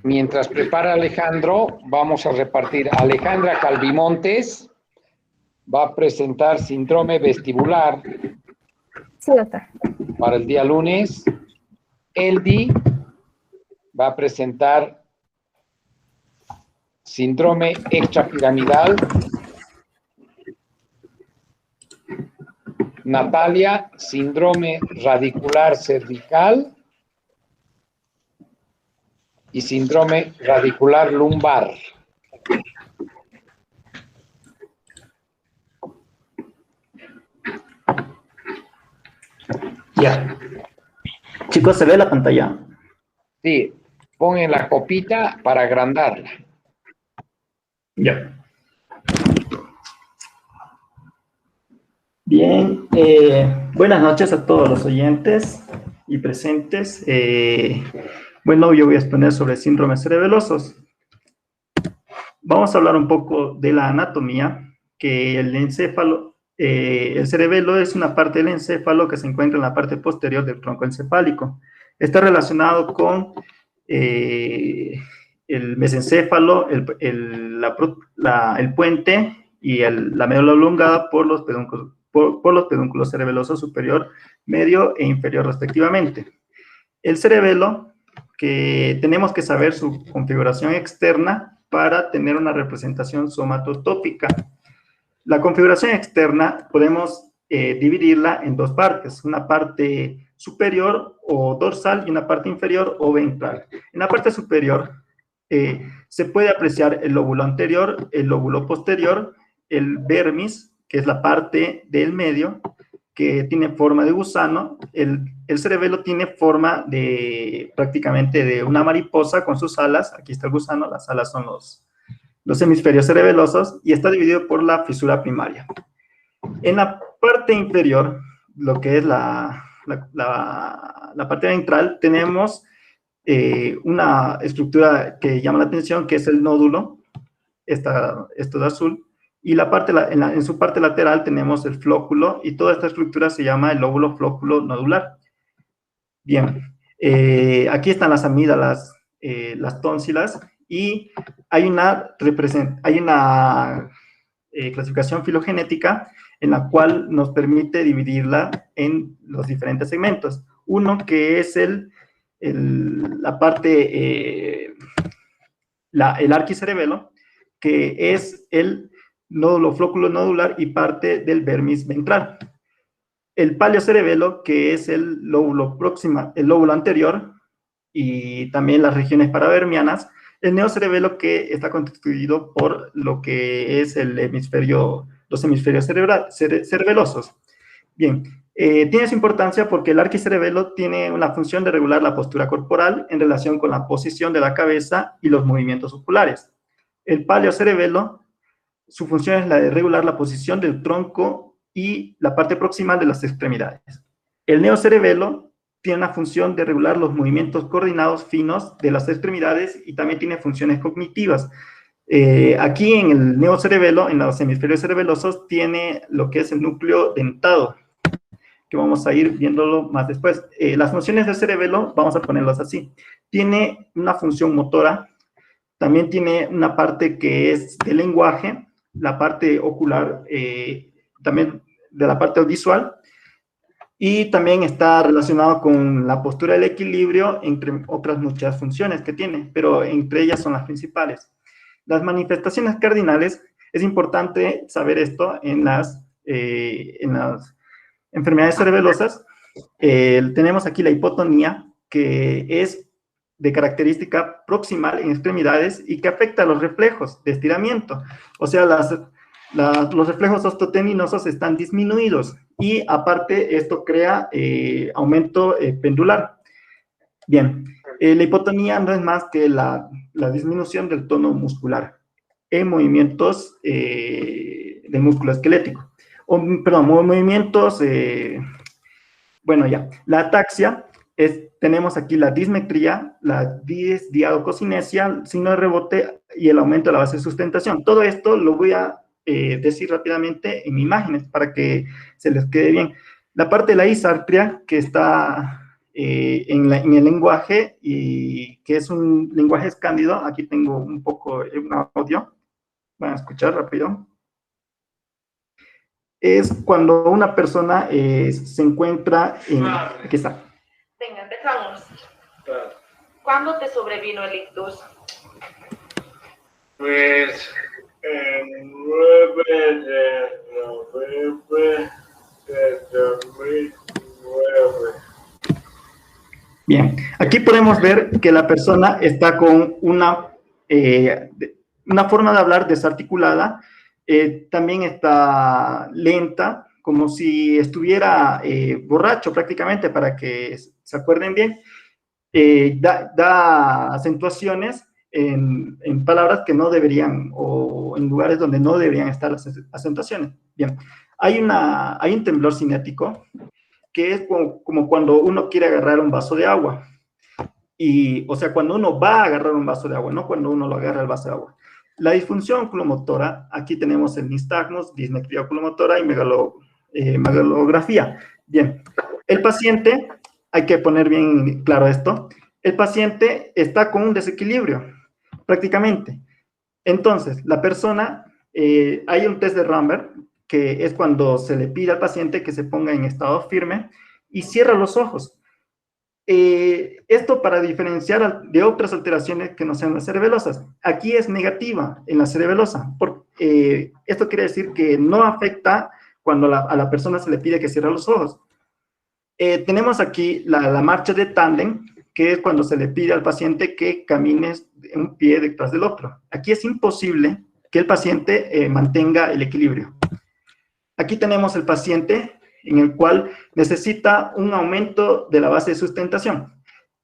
Mientras prepara Alejandro, vamos a repartir. Alejandra Calvimontes va a presentar síndrome vestibular Sí, doctor. para el día lunes. Eldi va a presentar síndrome extrapiramidal. Natalia, síndrome radicular cervical y síndrome radicular lumbar. Ya. Chicos, ¿se ve la pantalla? Sí, pongan la copita para agrandarla. Ya. Bien, buenas noches a todos los oyentes y presentes. Bueno, yo voy a exponer sobre síndromes cerebelosos. Vamos a hablar un poco de la anatomía, que el encéfalo, el cerebelo es una parte del encéfalo que se encuentra en la parte posterior del tronco encefálico. Está relacionado con el mesencéfalo, el puente y la médula oblongada por los pedúnculos cerebelosos superior, medio e inferior respectivamente. El cerebelo, que tenemos que saber su configuración externa para tener una representación somatotópica. La configuración externa podemos dividirla en dos partes, una parte superior o dorsal y una parte inferior o ventral. En la parte superior se puede apreciar el lóbulo anterior, el lóbulo posterior, el vermis, que es la parte del medio, que tiene forma de gusano. El cerebelo tiene forma de prácticamente de una mariposa con sus alas. Aquí está el gusano, las alas son los hemisferios cerebelosos y está dividido por la fisura primaria. En la parte inferior, lo que es la parte ventral, tenemos una estructura que llama la atención, que es el nódulo, esto de azul, y en su parte lateral tenemos el flóculo, y toda esta estructura se llama el lóbulo flóculo nodular. Bien, aquí están las amígdalas, las tónsilas, y hay una clasificación filogenética en la cual nos permite dividirla en los diferentes segmentos. Uno que es el arquicerebelo, que es el nódulo flóculo nodular y parte del vermis ventral. El paleocerebelo, que es el lóbulo anterior y también las regiones paravermianas. El neocerebelo, que está constituido por lo que es los hemisferios cerebelosos. Bien, tiene su importancia porque el arquicerebelo tiene una función de regular la postura corporal en relación con la posición de la cabeza y los movimientos oculares. El paleocerebelo, su función es la de regular la posición del tronco y la parte proximal de las extremidades. El neocerebelo tiene una función de regular los movimientos coordinados finos de las extremidades y también tiene funciones cognitivas. Aquí en el neocerebelo, en los hemisferios cerebelosos, tiene lo que es el núcleo dentado, que vamos a ir viéndolo más después. Las funciones del cerebelo, vamos a ponerlas así. Tiene una función motora, también tiene una parte que es de lenguaje, la parte ocular, también de la parte visual, y también está relacionado con la postura del equilibrio, entre otras muchas funciones que tiene, pero entre ellas son las principales. Las manifestaciones cardinales, es importante saber esto en las enfermedades cerebelosas. Tenemos aquí la hipotonía, que es de característica proximal en extremidades y que afecta a los reflejos de estiramiento. O sea, los reflejos osteoteninosos están disminuidos y aparte esto crea aumento pendular. Bien, la hipotonía no es más que la disminución del tono muscular en movimientos del músculo esquelético. Movimientos, bueno ya, la ataxia, tenemos aquí la dismetría, la disdiadococinesia, signo de rebote y el aumento de la base de sustentación. Todo esto lo voy a decir rápidamente en imágenes para que se les quede bien. La parte de la isartria que está en el lenguaje y que es un lenguaje escándido, aquí tengo un poco un audio, van a escuchar rápido. Es cuando una persona se encuentra en... Aquí está. Venga, empezamos. ¿Cuándo te sobrevino el ictus? Pues el 9 de noviembre de 2009. Bien, aquí podemos ver que la persona está con una forma de hablar desarticulada, también está lenta, como si estuviera borracho prácticamente, para que se acuerden bien. Da acentuaciones en palabras que no deberían, o en lugares donde no deberían estar las acentuaciones. Bien, hay un temblor cinético, que es como cuando uno quiere agarrar un vaso de agua. O sea, cuando uno va a agarrar un vaso de agua, no cuando uno lo agarra el vaso de agua. La disfunción oculomotora, aquí tenemos el nistagmus, dismetría oculomotora y megalografía. Bien, el paciente, hay que poner bien claro esto, el paciente está con un desequilibrio, prácticamente. Entonces, la persona, hay un test de Ramberg, que es cuando se le pide al paciente que se ponga en estado firme y cierra los ojos. Esto para diferenciar de otras alteraciones que no sean las cerebelosas. Aquí es negativa en la cerebelosa. Esto quiere decir que no afecta cuando a la persona se le pide que cierre los ojos. Tenemos aquí la marcha de tándem, que es cuando se le pide al paciente que camine un pie detrás del otro. Aquí es imposible que el paciente mantenga el equilibrio. Aquí tenemos el paciente en el cual necesita un aumento de la base de sustentación.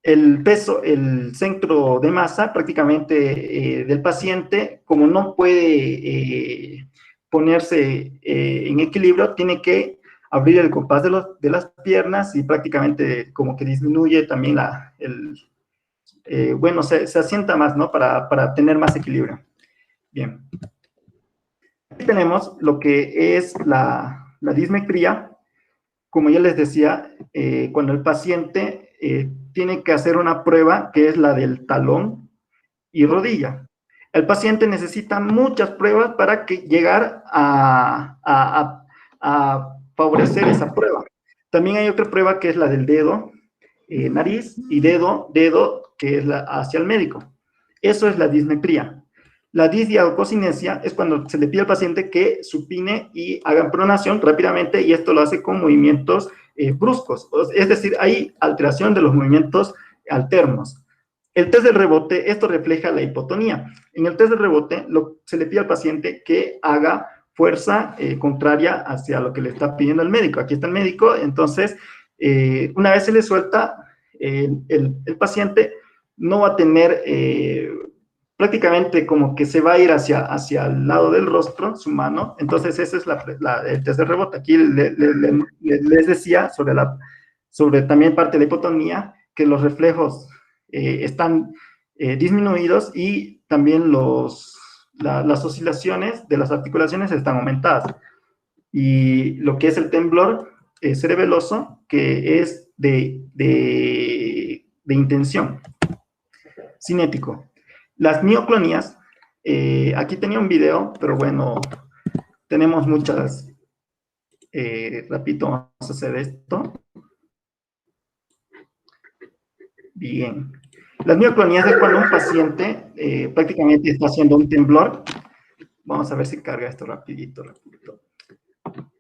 El peso, el centro de masa prácticamente del paciente, como no puede ponerse en equilibrio, tiene que abrir el compás de las piernas y prácticamente como que disminuye también bueno, se asienta más, ¿no? Para tener más equilibrio. Bien. Aquí tenemos lo que es la dismetría. Como ya les decía, cuando el paciente tiene que hacer una prueba que es la del talón y rodilla. El paciente necesita muchas pruebas para llegar a favorecer esa prueba. También hay otra prueba que es la del dedo, nariz y dedo, que es hacia el médico. Eso es la dismetría. La disdialcocinesia es cuando se le pide al paciente que supine y haga pronación rápidamente, y esto lo hace con movimientos bruscos. Es decir, hay alteración de los movimientos alternos. El test del rebote, esto refleja la hipotonía. En el test del rebote se le pide al paciente que haga fuerza contraria hacia lo que le está pidiendo el médico. Aquí está el médico, entonces, una vez se le suelta, el paciente no va a tener prácticamente como que se va a ir hacia el lado del rostro, su mano. Entonces ese es el test de rebote. Aquí les decía sobre también parte de la hipotonía, que los reflejos están disminuidos y también las oscilaciones de las articulaciones están aumentadas. Y lo que es el temblor cerebeloso, que es de intención, cinético. Las mioclonías, aquí tenía un video, pero bueno, tenemos muchas. Repito, vamos a hacer esto. Bien. Las mioclonías es cuando un paciente prácticamente está haciendo un temblor. Vamos a ver si carga esto rapidito.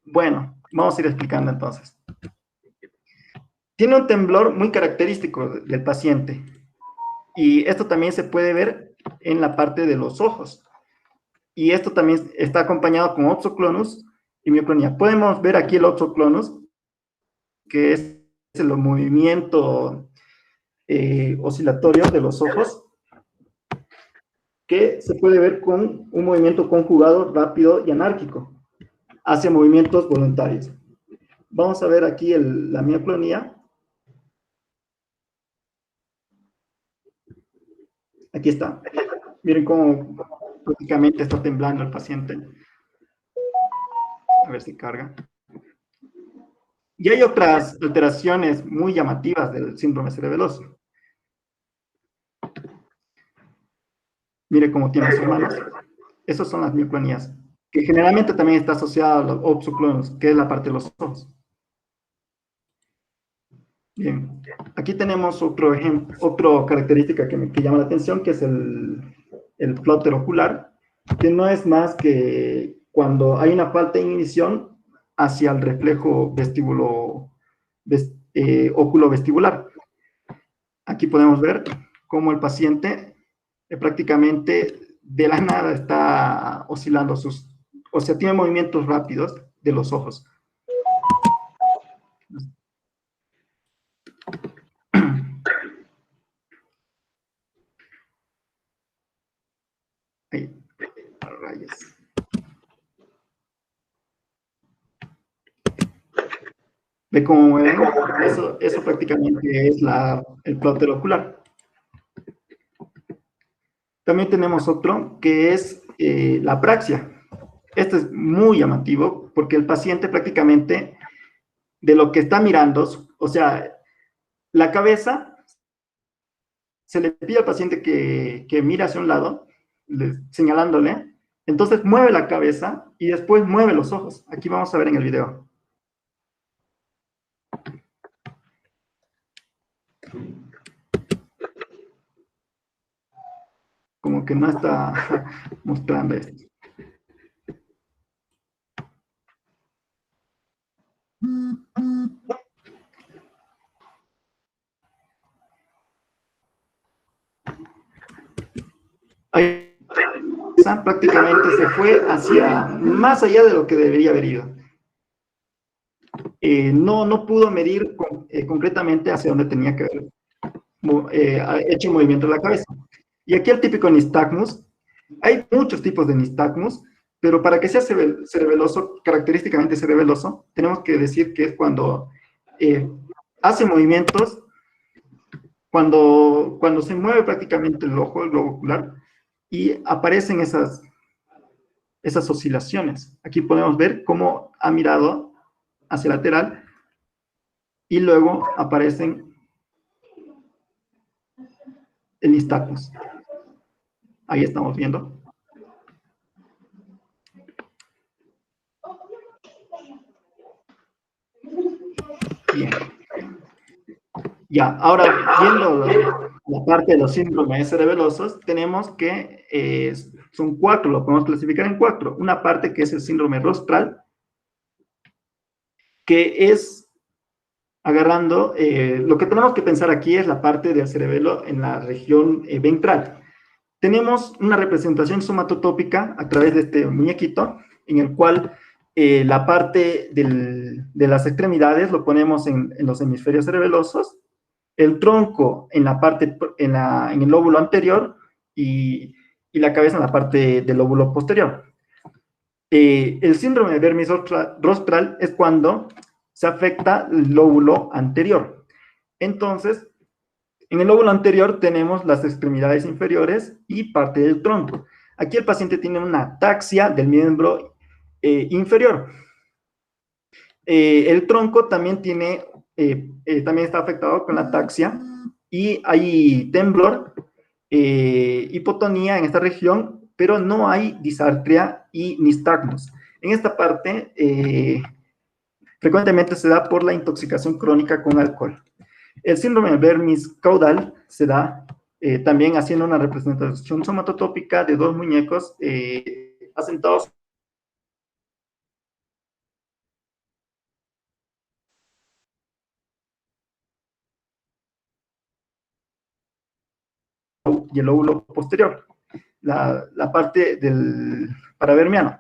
Bueno, vamos a ir explicando entonces. Tiene un temblor muy característico del paciente. Y esto también se puede ver en la parte de los ojos. Y esto también está acompañado con oxoclonus y mioclonía. Podemos ver aquí el oxoclonus, que es el movimiento oscilatorio de los ojos, que se puede ver con un movimiento conjugado, rápido y anárquico, hacia movimientos voluntarios. Vamos a ver aquí la mioclonía. Aquí está. Miren cómo prácticamente está temblando el paciente. A ver si carga. Y hay otras alteraciones muy llamativas del síndrome cerebeloso. Mire cómo tiene sus manos. Esas son las mioclonías, que generalmente también está asociada a los opsoclonos, que es la parte de los ojos. Bien, aquí tenemos otro ejemplo, otra característica que llama la atención, que es el flóter ocular, que no es más que cuando hay una falta de inhibición hacia el reflejo oculovestibular. Aquí podemos ver cómo el paciente prácticamente de la nada está oscilando o sea, tiene movimientos rápidos de los ojos. Ahí, rayos. ¿Ve cómo mueve? Eso prácticamente es el flóter ocular. También tenemos otro que es la apraxia. Este es muy llamativo porque el paciente prácticamente de lo que está mirando, o sea, la cabeza, se le pide al paciente que mire hacia un lado, señalándole, entonces mueve la cabeza y después mueve los ojos. Aquí vamos a ver en el video. Como que no está mostrando esto. Ahí prácticamente se fue hacia más allá de lo que debería haber ido. No pudo medir concretamente hacia dónde tenía que haber hecho el movimiento de la cabeza. Y aquí el típico nistagmus. Hay muchos tipos de nistagmus, pero para que sea cerebeloso, característicamente cerebeloso, tenemos que decir que es cuando hace movimientos, cuando se mueve prácticamente el ojo, el globo ocular, y aparecen esas oscilaciones. Aquí podemos ver cómo ha mirado hacia el lateral y luego aparecen el nistagmus. Ahí estamos viendo. Bien. Ya, ahora viendo la parte de los síndromes cerebelosos, tenemos que son 4, lo podemos clasificar en 4. Una parte que es el síndrome rostral, que es agarrando, lo que tenemos que pensar aquí es la parte del cerebelo en la región ventral. Tenemos una representación somatotópica a través de este muñequito, en el cual la parte de las extremidades lo ponemos en los hemisferios cerebelosos, el tronco en el lóbulo anterior y la cabeza en la parte del lóbulo posterior. El síndrome de Vermis rostral es cuando se afecta el lóbulo anterior. Entonces, en el lóbulo anterior tenemos las extremidades inferiores y parte del tronco. Aquí el paciente tiene una ataxia del miembro inferior. El tronco también también está afectado con la ataxia y hay temblor, hipotonía en esta región, pero no hay disartria y nistagmus. En esta parte, frecuentemente se da por la intoxicación crónica con alcohol. El síndrome de Vermis caudal se da también haciendo una representación somatotópica de 2 muñecos asentados y el lóbulo posterior, la parte del paravermiano.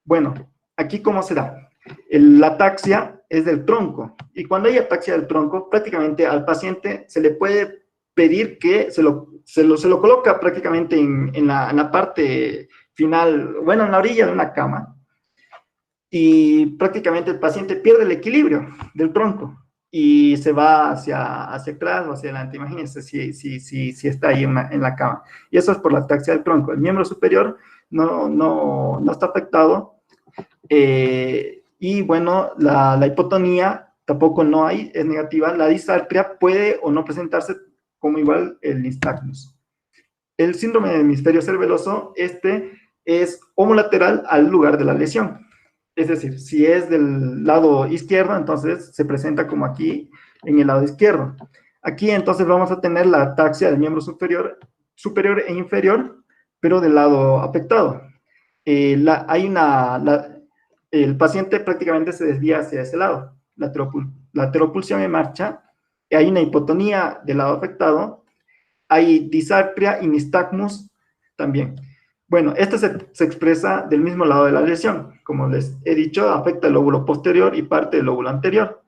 Bueno, aquí ¿cómo se da? La ataxia es del tronco, y cuando hay ataxia del tronco, prácticamente al paciente se le puede pedir que se lo coloca prácticamente en la parte final, bueno, en la orilla de una cama, y prácticamente el paciente pierde el equilibrio del tronco y se va hacia atrás o hacia adelante. Imagínense si está ahí en la cama. Y eso es por la ataxia del tronco. El miembro superior no está afectado Y bueno, la hipotonía tampoco no hay, es negativa. La disartria puede o no presentarse como igual el nistagmus. El síndrome del hemisferio cerebeloso, este es homolateral al lugar de la lesión. Es decir, si es del lado izquierdo, entonces se presenta como aquí en el lado izquierdo. Aquí entonces vamos a tener la ataxia del miembro superior e inferior, pero del lado afectado. El paciente prácticamente se desvía hacia ese lado, la teropulsión en marcha, hay una hipotonía del lado afectado, hay disartria y nistagmus también. Bueno, esto se expresa del mismo lado de la lesión. Como les he dicho, afecta el lóbulo posterior y parte del lóbulo anterior.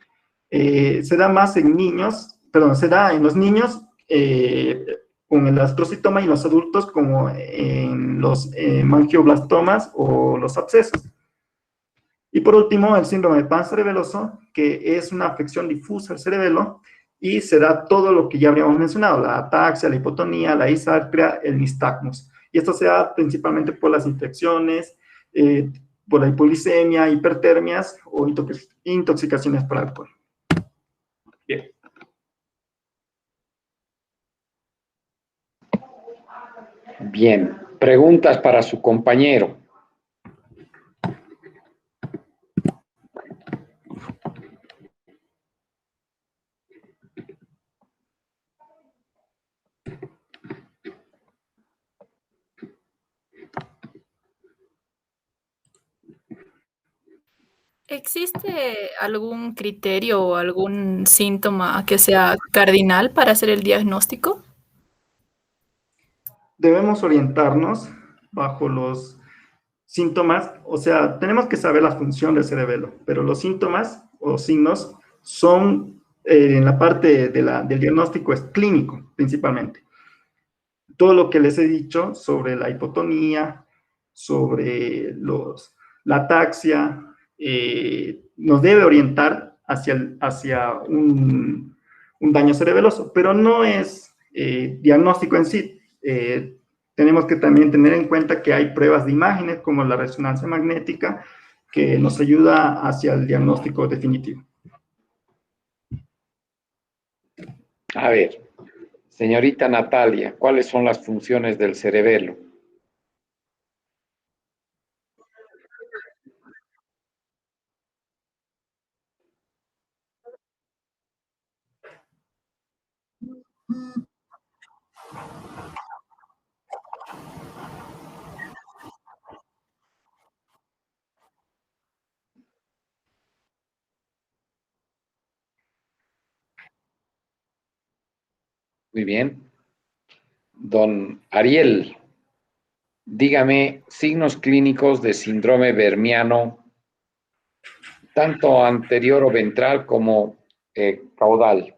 Se da más en niños, perdón, se da en los niños con el astrocitoma y en los adultos como en los mangioblastomas o los abscesos. Y por último, el síndrome de pancerebeloso, que es una afección difusa al cerebelo y se da todo lo que ya habíamos mencionado, la ataxia, la hipotonía, la disartria, el nistagmus. Y esto se da principalmente por las infecciones, por la hipoglicemia, hipertermias o intoxicaciones por alcohol. Bien. Bien, preguntas para su compañero. ¿Existe algún criterio o algún síntoma que sea cardinal para hacer el diagnóstico? Debemos orientarnos bajo los síntomas, o sea, tenemos que saber la función del cerebelo, pero los síntomas o signos son en la parte del diagnóstico es clínico, principalmente. Todo lo que les he dicho sobre la hipotonía, sobre la ataxia, nos debe orientar hacia un daño cerebeloso, pero no es diagnóstico en sí. Tenemos que también tener en cuenta que hay pruebas de imágenes como la resonancia magnética que nos ayuda hacia el diagnóstico definitivo. A ver, señorita Natalia, ¿cuáles son las funciones del cerebelo? Muy bien. Don Ariel, dígame signos clínicos de síndrome vermiano, tanto anterior o ventral como caudal.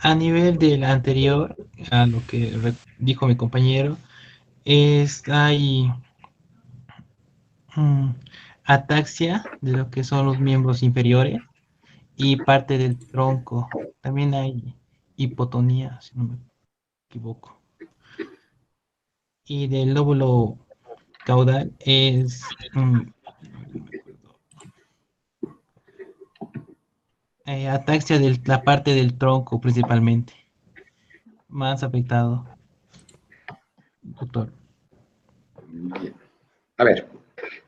A nivel del anterior, a lo que dijo mi compañero, hay ataxia de lo que son los miembros inferiores y parte del tronco. También hay hipotonía, si no me equivoco. Y del lóbulo caudal es ataxia de la parte del tronco principalmente. Más afectado, doctor. Bien. A ver,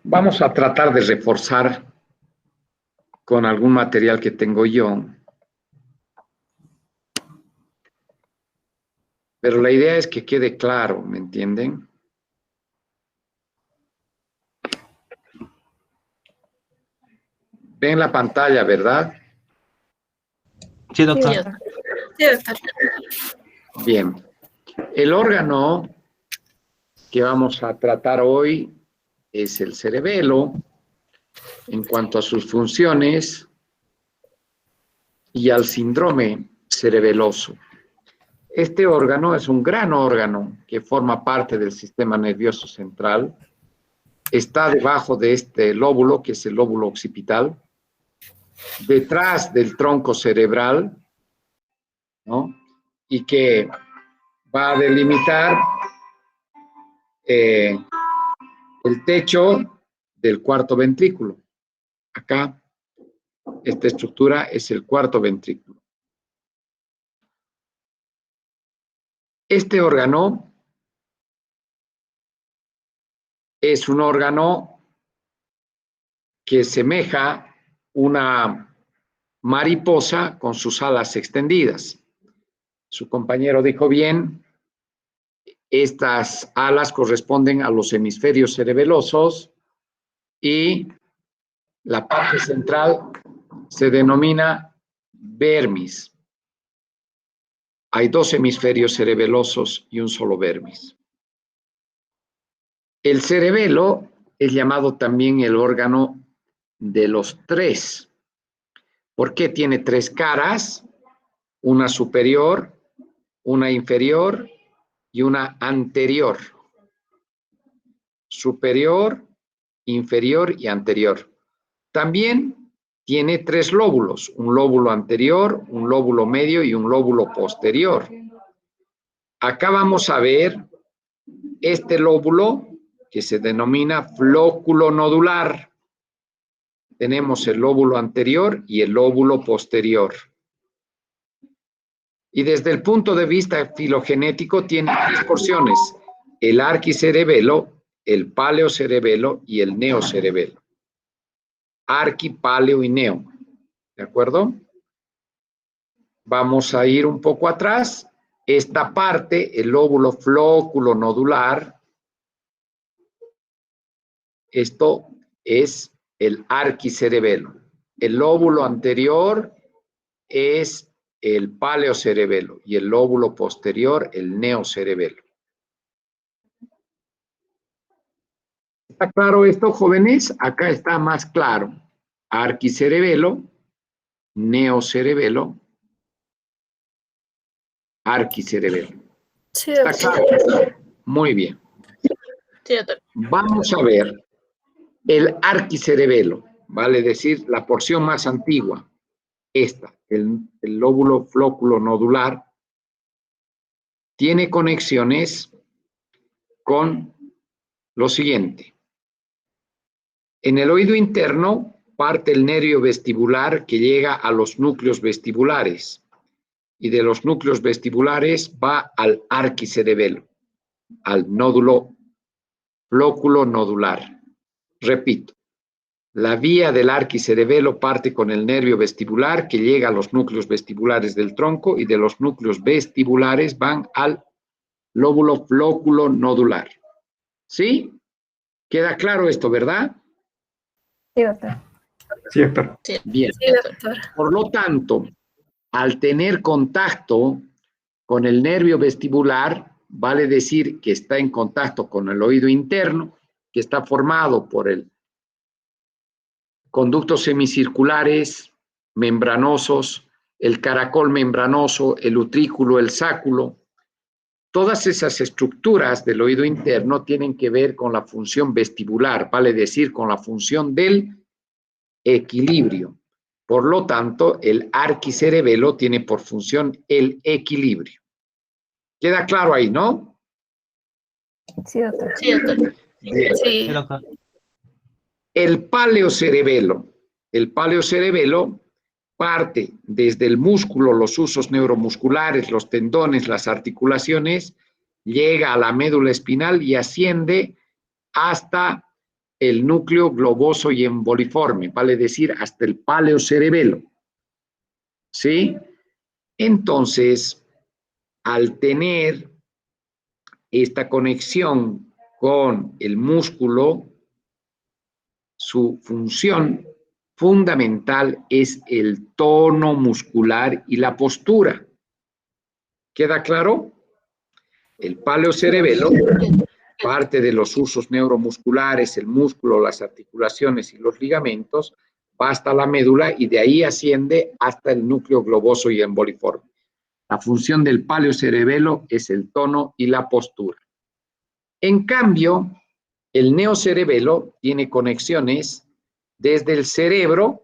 vamos a tratar de reforzar con algún material que tengo yo. Pero la idea es que quede claro, ¿me entienden? Ven la pantalla, ¿verdad? Sí, doctor. Sí, doctor. Bien. El órgano que vamos a tratar hoy es el cerebelo en cuanto a sus funciones y al síndrome cerebeloso. Este órgano es un gran órgano que forma parte del sistema nervioso central. Está debajo de este lóbulo, que es el lóbulo occipital, detrás del tronco cerebral, ¿no? Y que va a delimitar el techo del cuarto ventrículo. Acá, esta estructura es el cuarto ventrículo. Este órgano es un órgano que semeja una mariposa con sus alas extendidas. Su compañero dijo bien, estas alas corresponden a los hemisferios cerebelosos y la parte central se denomina vermis. Hay dos hemisferios cerebelosos y un solo vermis. El cerebelo es llamado también el órgano de los tres. ¿Por qué tiene tres caras? Una superior, una inferior y una anterior. Superior, inferior y anterior. También tiene tres lóbulos, un lóbulo anterior, un lóbulo medio y un lóbulo posterior. Acá vamos a ver este lóbulo que se denomina flóculo nodular. Tenemos el lóbulo anterior y el lóbulo posterior. Y desde el punto de vista filogenético tiene tres porciones: el arquicerebelo, el paleocerebelo y el neocerebelo. Arqui, paleo y neo. ¿De acuerdo? Vamos a ir un poco atrás. Esta parte, el lóbulo flóculo nodular, esto es el arquicerebelo. El lóbulo anterior es el paleocerebelo y el lóbulo posterior el neocerebelo. ¿Está claro esto, jóvenes? Acá está más claro. Arquicerebelo, neocerebelo, arquicerebelo. Sí, ¿Está doctor. claro? Muy bien. Sí, doctor. Vamos a ver el arquicerebelo, vale decir la porción más antigua, esta, el lóbulo flóculo nodular, tiene conexiones con lo siguiente. En el oído interno parte el nervio vestibular que llega a los núcleos vestibulares y de los núcleos vestibulares va al arquicerebelo, al nódulo flóculo nodular. Repito, la vía del arquicerebelo parte con el nervio vestibular que llega a los núcleos vestibulares del tronco y de los núcleos vestibulares van al lóbulo flóculo nodular. ¿Sí? ¿Queda claro esto, verdad? Sí, doctor. Sí, doctor. Bien. Sí, doctor. Por lo tanto, al tener contacto con el nervio vestibular, vale decir que está en contacto con el oído interno, que está formado por el conductos semicirculares, membranosos, el caracol membranoso, el utrículo, el sáculo. Todas esas estructuras del oído interno tienen que ver con la función vestibular, vale decir, con la función del equilibrio. Por lo tanto, el arquicerebelo tiene por función el equilibrio. ¿Queda claro ahí, no? Sí, doctor. Sí, doctor. Bien. Sí. Sí, doctor. El paleocerebelo parte desde el músculo, los usos neuromusculares, los tendones, las articulaciones, llega a la médula espinal y asciende hasta el núcleo globoso y emboliforme, vale decir, hasta el paleocerebelo. ¿Sí? Entonces, al tener esta conexión con el músculo, su función fundamental es el tono muscular y la postura. ¿Queda claro? El paleocerebelo parte de los usos neuromusculares, el músculo, las articulaciones y los ligamentos, va hasta la médula y de ahí asciende hasta el núcleo globoso y emboliforme. La función del paleocerebelo es el tono y la postura. En cambio, el neocerebelo tiene conexiones desde el cerebro,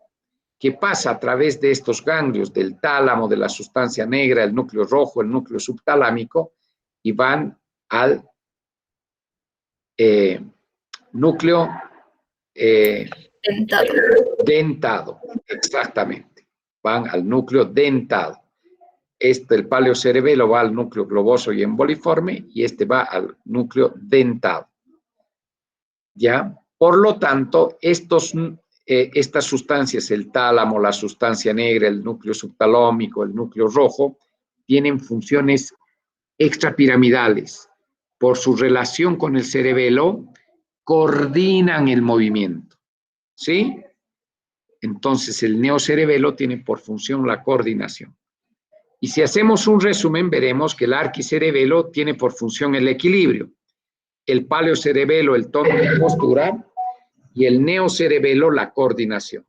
que pasa a través de estos ganglios del tálamo, de la sustancia negra, el núcleo rojo, el núcleo subtalámico, y van al núcleo Dentado. dentado, exactamente. Van al núcleo dentado. El paleocerebelo va al núcleo globoso y emboliforme y este va al núcleo dentado. ¿Ya? Por lo tanto, estas sustancias, el tálamo, la sustancia negra, el núcleo subtalómico, el núcleo rojo, tienen funciones extrapiramidales. Por su relación con el cerebelo, coordinan el movimiento. ¿Sí? Entonces, el neocerebelo tiene por función la coordinación. Y si hacemos un resumen, veremos que el arquicerebelo tiene por función el equilibrio, el paleocerebelo, el tono y la postura, y el neocerebelo, la coordinación.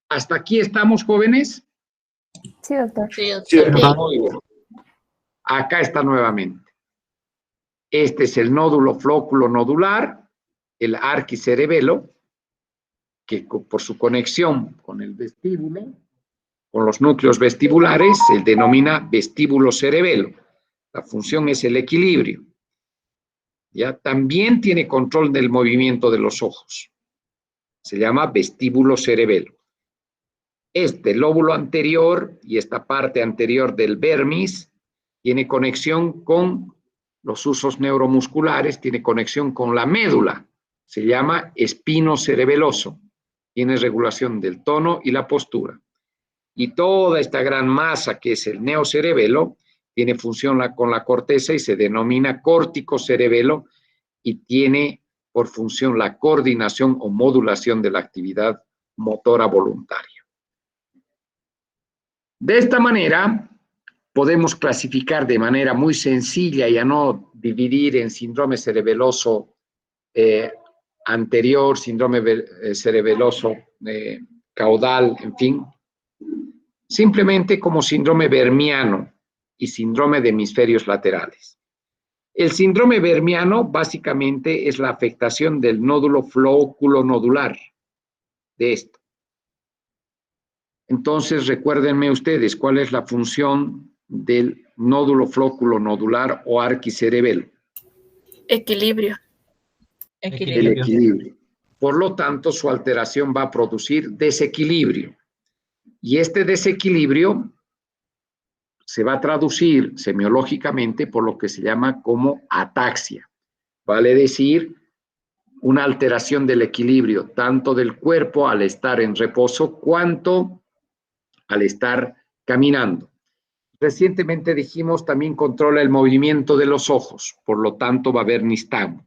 ¿Hasta aquí estamos, jóvenes? Sí, doctor. Muy bien. Acá está nuevamente. Este es el nódulo flóculo nodular, el arquicerebelo, que por su conexión con el vestíbulo, con los núcleos vestibulares, se denomina vestíbulo cerebelo. La función es el equilibrio. ¿Ya? También tiene control del movimiento de los ojos. Se llama vestíbulo cerebelo. Este lóbulo anterior y esta parte anterior del vermis tiene conexión con los usos neuromusculares, tiene conexión con la médula. Se llama espino cerebeloso. Tiene regulación del tono y la postura. Y toda esta gran masa que es el neocerebelo tiene función con la corteza y se denomina córtico cerebelo y tiene por función la coordinación o modulación de la actividad motora voluntaria. De esta manera podemos clasificar de manera muy sencilla y a no dividir en síndrome cerebeloso anterior, síndrome cerebeloso caudal, en fin, simplemente como síndrome vermiano y síndrome de hemisferios laterales. El síndrome vermiano básicamente es la afectación del nódulo flóculo nodular de esto. Entonces, recuérdenme ustedes cuál es la función del nódulo flóculo nodular o arquicerebelo. Equilibrio. El equilibrio. Por lo tanto, su alteración va a producir desequilibrio. Y este desequilibrio se va a traducir semiológicamente por lo que se llama como ataxia. Vale decir, una alteración del equilibrio, tanto del cuerpo al estar en reposo, cuanto al estar caminando. Recientemente dijimos también controla el movimiento de los ojos, por lo tanto va a haber nistagmo.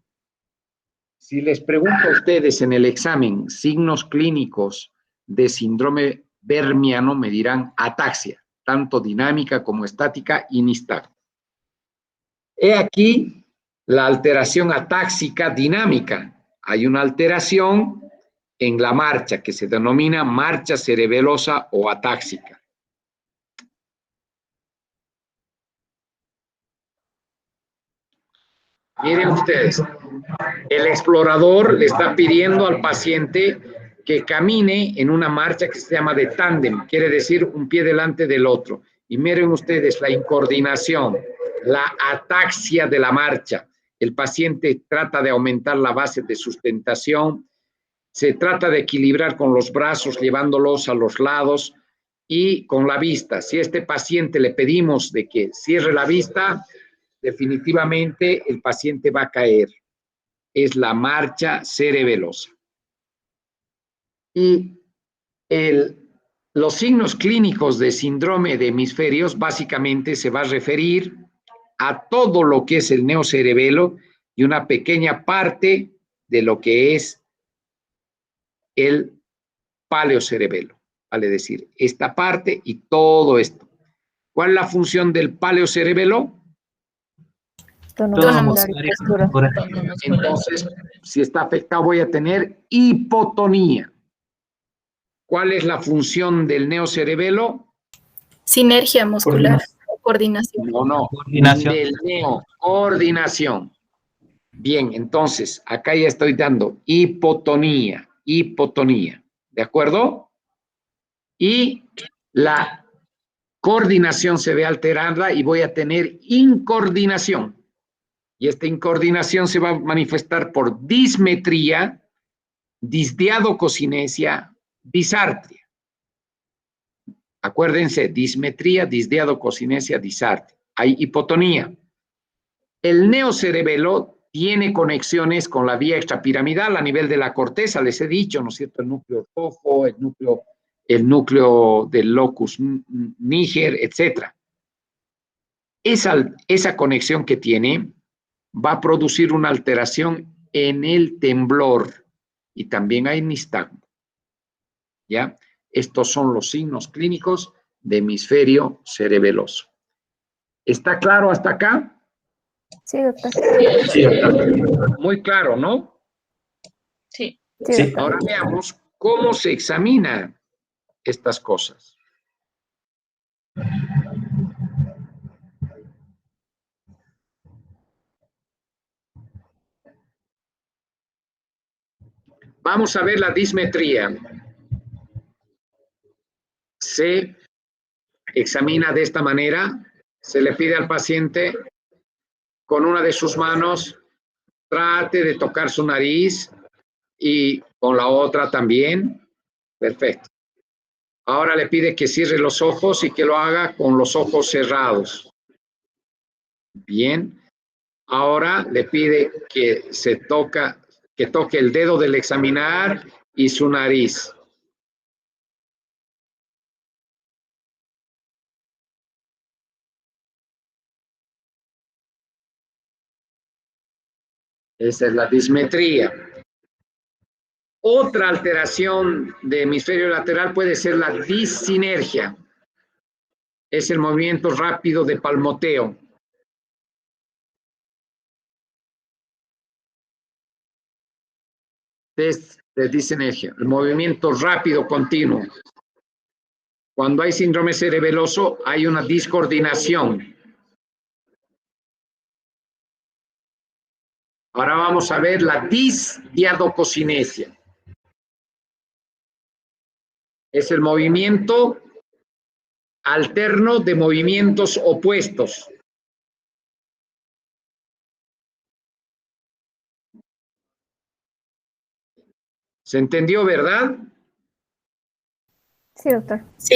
Si les pregunto a ustedes en el examen signos clínicos de síndrome vermiano, me dirán ataxia, tanto dinámica como estática y nistagmo. He aquí la alteración atáxica dinámica. Hay una alteración en la marcha que se denomina marcha cerebelosa o atáxica. Miren ustedes, el explorador le está pidiendo al paciente que camine en una marcha que se llama de tándem, quiere decir un pie delante del otro. Y miren ustedes la incoordinación, la ataxia de la marcha. El paciente trata de aumentar la base de sustentación, se trata de equilibrar con los brazos, llevándolos a los lados y con la vista. Si a este paciente le pedimos de que cierre la vista, definitivamente el paciente va a caer. Es la marcha cerebelosa. Y los signos clínicos de síndrome de hemisferios básicamente se va a referir a todo lo que es el neocerebelo y una pequeña parte de lo que es el paleocerebelo, vale decir, esta parte y todo esto. ¿Cuál es la función del paleocerebelo? Tono Tono muscular y postura. Entonces, si está afectado voy a tener hipotonía. ¿Cuál es la función del neocerebelo? Sinergia muscular o coordinación. No. Coordinación. Del coordinación. Bien, entonces, acá ya estoy dando hipotonía. ¿De acuerdo? Y la coordinación se ve alterada y voy a tener incoordinación. Y esta incoordinación se va a manifestar por dismetría, disdiadococinesia, disartria. Acuérdense, dismetría, disdiadococinesia, disartria. Hay hipotonía. El neocerebelo tiene conexiones con la vía extrapiramidal a nivel de la corteza, les he dicho, ¿no es cierto? El núcleo rojo, el núcleo del locus níger, etc. Esa conexión que tiene va a producir una alteración en el temblor y también hay nistagmo. ¿Ya? Estos son los signos clínicos de hemisferio cerebeloso. ¿Está claro hasta acá? Sí, doctor. Sí, doctor. Muy claro, ¿no? Sí. Sí, Sí. doctor. Ahora veamos cómo se examinan estas cosas. Vamos a ver la dismetría. Se examina de esta manera. Se le pide al paciente con una de sus manos, trate de tocar su nariz y con la otra también. Perfecto. Ahora le pide que cierre los ojos y que lo haga con los ojos cerrados. Bien. Ahora le pide que toque el dedo del examinar y su nariz. Esa es la dismetría. Otra alteración de hemisferio lateral puede ser la dissinergia. Es el movimiento rápido de palmoteo. Test de dissinergia, el movimiento rápido continuo. Cuando hay síndrome cerebeloso, hay una discoordinación. Ahora vamos a ver la disdiadococinesia. Es el movimiento alterno de movimientos opuestos. ¿Se entendió, verdad? Sí, doctor. Sí.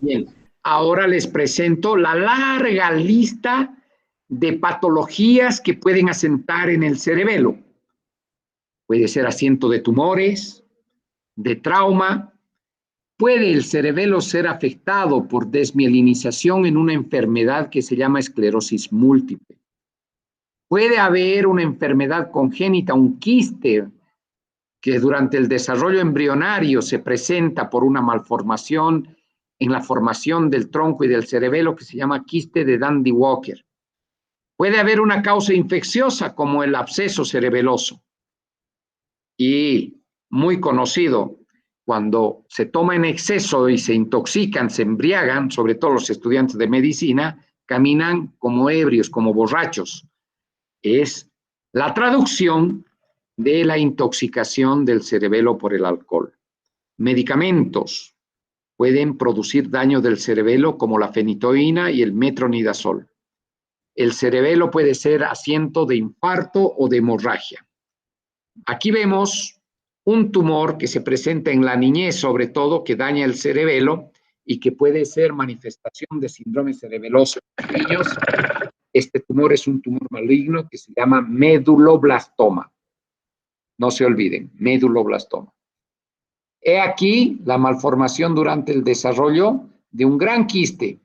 Bien. Ahora les presento la larga lista de patologías que pueden asentar en el cerebelo. Puede ser asiento de tumores, de trauma. Puede el cerebelo ser afectado por desmielinización en una enfermedad que se llama esclerosis múltiple. Puede haber una enfermedad congénita, un quiste, que durante el desarrollo embrionario se presenta por una malformación en la formación del tronco y del cerebelo que se llama quiste de Dandy-Walker. Puede haber una causa infecciosa como el absceso cerebeloso. Y muy conocido, cuando se toma en exceso y se intoxican, se embriagan, sobre todo los estudiantes de medicina, caminan como ebrios, como borrachos. Es la traducción de la intoxicación del cerebelo por el alcohol. Medicamentos pueden producir daño del cerebelo como la fenitoína y el metronidazol. El cerebelo puede ser asiento de infarto o de hemorragia. Aquí vemos un tumor que se presenta en la niñez, sobre todo, que daña el cerebelo y que puede ser manifestación de síndrome cerebeloso en niños. Este tumor es un tumor maligno que se llama meduloblastoma. No se olviden, meduloblastoma. He aquí la malformación durante el desarrollo de un gran quiste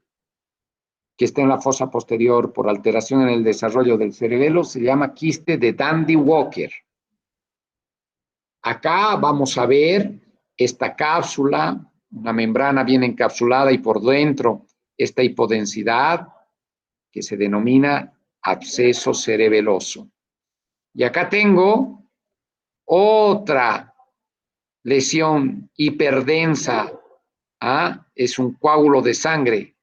que está en la fosa posterior por alteración en el desarrollo del cerebelo, se llama quiste de Dandy-Walker. Acá vamos a ver esta cápsula, una membrana bien encapsulada y por dentro esta hipodensidad que se denomina absceso cerebeloso. Y acá tengo otra lesión hiperdensa. Es un coágulo de sangre.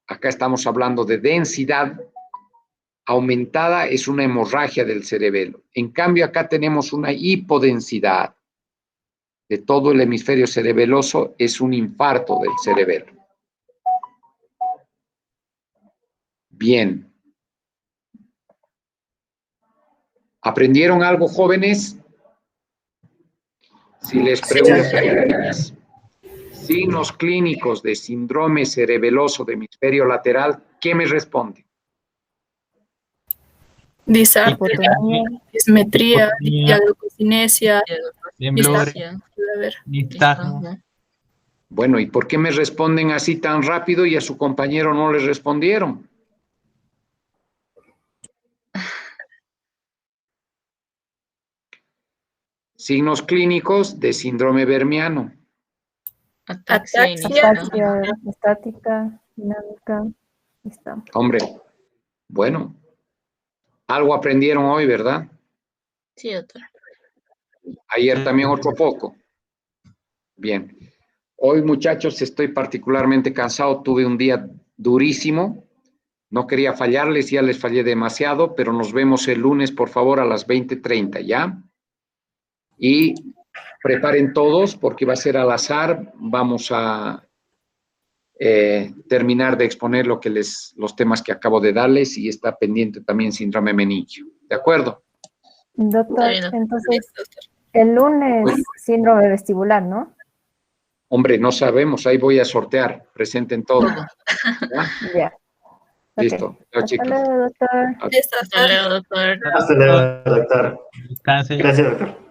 Acá estamos hablando de densidad aumentada, es una hemorragia del cerebelo. En cambio, acá tenemos una hipodensidad de todo el hemisferio cerebeloso, es un infarto del cerebelo. Bien. ¿Aprendieron algo, jóvenes? Si les pregunto, signos clínicos de síndrome cerebeloso de hemisferio lateral, ¿qué me responden? Disartria, Hipotonía. dismetría, Hipotonía. dialogocinesia, Temblores, a ver. nistagmo. Bueno, ¿y por qué me responden así tan rápido y a su compañero no les respondieron? Signos clínicos de síndrome vermiano. Ataxia, Ataxia estática, dinámica. Ahí está. Hombre, bueno, algo aprendieron hoy, ¿verdad? Sí, doctor. Ayer también otro poco. Bien. Hoy, muchachos, estoy particularmente cansado. Tuve un día durísimo. No quería fallarles, ya les fallé demasiado, pero nos vemos el lunes, por favor, a las 20:30, ¿ya? Y preparen todos, porque va a ser al azar. Vamos a terminar de exponer los temas que acabo de darles y está pendiente también síndrome meningio. ¿De acuerdo? Doctor, Está bien, doctor. entonces, el lunes síndrome vestibular, ¿no? Hombre, no sabemos, ahí voy a sortear. Presenten todo. ¿Ya? Ya. Ok. Listo. Chao, Hasta chicos. luego, doctor. Hasta luego, doctor. Hasta luego, doctor. Descansen. Gracias, doctor.